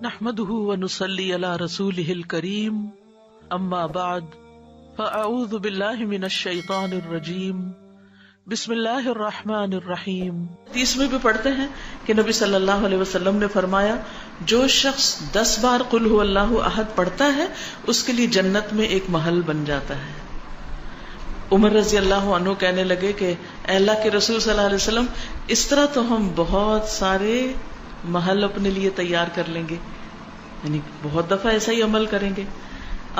نحمده ونصلي على رسوله الكريم اما بعد فاعوذ بالله من الشیطان الرجیم بسم اللہ الرحمن الرحیم. 30 میں بھی پڑھتے ہیں کہ نبی صلی اللہ علیہ وسلم نے فرمایا جو شخص 10 بار قل هو اللہ احد پڑھتا ہے اس کے لیے جنت میں ایک محل بن جاتا ہے. عمر رضی اللہ عنہ کہنے لگے کہ اے اللہ کے رسول صلی اللہ علیہ وسلم اس طرح تو ہم بہت سارے محل اپنے لیے تیار کر لیں گے، یعنی بہت دفعہ ایسا ہی عمل کریں گے.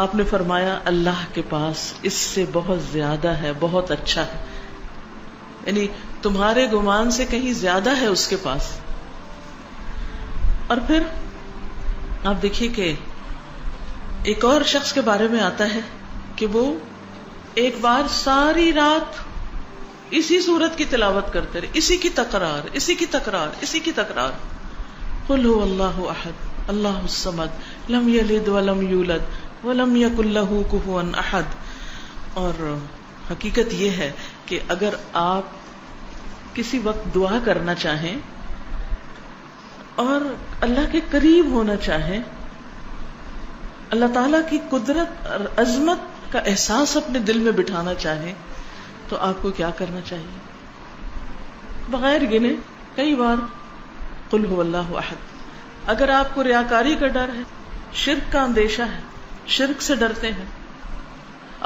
آپ نے فرمایا اللہ کے پاس اس سے بہت زیادہ ہے، بہت اچھا ہے، یعنی تمہارے گمان سے کہیں زیادہ ہے اس کے پاس. اور پھر آپ دیکھیے کہ ایک اور شخص کے بارے میں آتا ہے کہ وہ ایک بار ساری رات اسی سورت کی تلاوت کرتے رہے، اسی کی تکرار، اسی کی تکرار، اسی کی تکرار. قل هو اللہ احد اللہ الصمد لم یلد ولم یولد ولم یکن لہ کفوا احد. اور حقیقت یہ ہے کہ اگر آپ کسی وقت دعا کرنا چاہیں اور اللہ کے قریب ہونا چاہیں، اللہ تعالی کی قدرت اور عظمت کا احساس اپنے دل میں بٹھانا چاہیں تو آپ کو کیا کرنا چاہیے؟ بغیر گنے کئی بار قل هو اللہ احد. اگر آپ کو ریاکاری کا ڈر ہے، شرک کا اندیشہ ہے، شرک سے ڈرتے ہیں،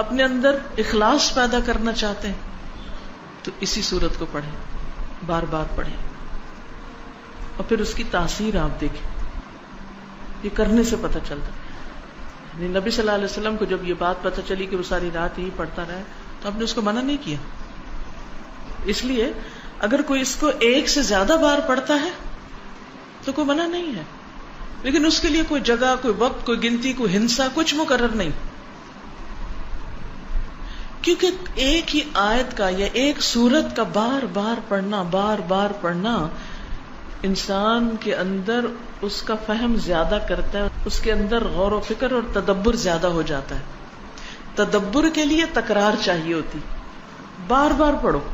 اپنے اندر اخلاص پیدا کرنا چاہتے ہیں تو اسی صورت کو پڑھیں، بار بار پڑھیں اور پھر اس کی تاثیر آپ دیکھیں. یہ کرنے سے پتہ چلتا ہے. نبی صلی اللہ علیہ وسلم کو جب یہ بات پتہ چلی کہ وہ ساری رات یہی پڑھتا رہا تو آپ نے اس کو منع نہیں کیا. اس لیے اگر کوئی اس کو ایک سے زیادہ بار پڑھتا ہے تو کوئی منع نہیں ہے، لیکن اس کے لیے کوئی جگہ، کوئی وقت، کوئی گنتی، کوئی ہنسا کچھ مقرر نہیں. کیونکہ ایک ہی آیت کا یا ایک سورت کا بار بار پڑھنا انسان کے اندر اس کا فہم زیادہ کرتا ہے، اس کے اندر غور و فکر اور تدبر زیادہ ہو جاتا ہے. تدبر کے لیے تکرار چاہیے ہوتی، بار بار پڑھو.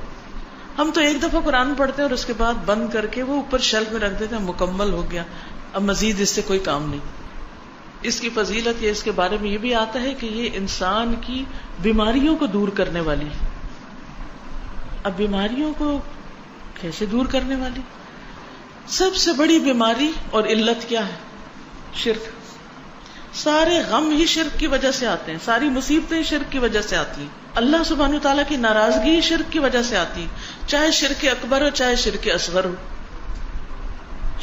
ہم تو ایک دفعہ قرآن پڑھتے ہیں اور اس کے بعد بند کر کے وہ اوپر شیلف میں رکھ دیتے ہیں، مکمل ہو گیا، اب مزید اس سے کوئی کام نہیں. اس کی فضیلت یا اس کے بارے میں یہ بھی آتا ہے کہ یہ انسان کی بیماریوں کو دور کرنے والی. اب بیماریوں کو کیسے دور کرنے والی؟ سب سے بڑی بیماری اور علت کیا ہے؟ شرک. سارے غم ہی شرک کی وجہ سے آتے ہیں، ساری مصیبتیں شرک کی وجہ سے آتی ہیں. اللہ سبحانہ تعالیٰ کی ناراضگی شرک کی وجہ سے آتی، چاہے شرک اکبر ہو چاہے شرک اصغر ہو.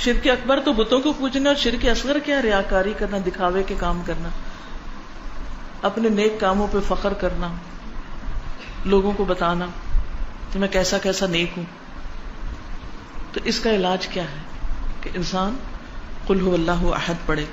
شرک اکبر تو بتوں کو پوجنا، اور شرک اصغر کیا؟ ریاکاری کرنا، دکھاوے کے کام کرنا، اپنے نیک کاموں پہ فخر کرنا، لوگوں کو بتانا کہ میں کیسا کیسا نیک ہوں. تو اس کا علاج کیا ہے کہ انسان قل هو اللہ احد پڑھے.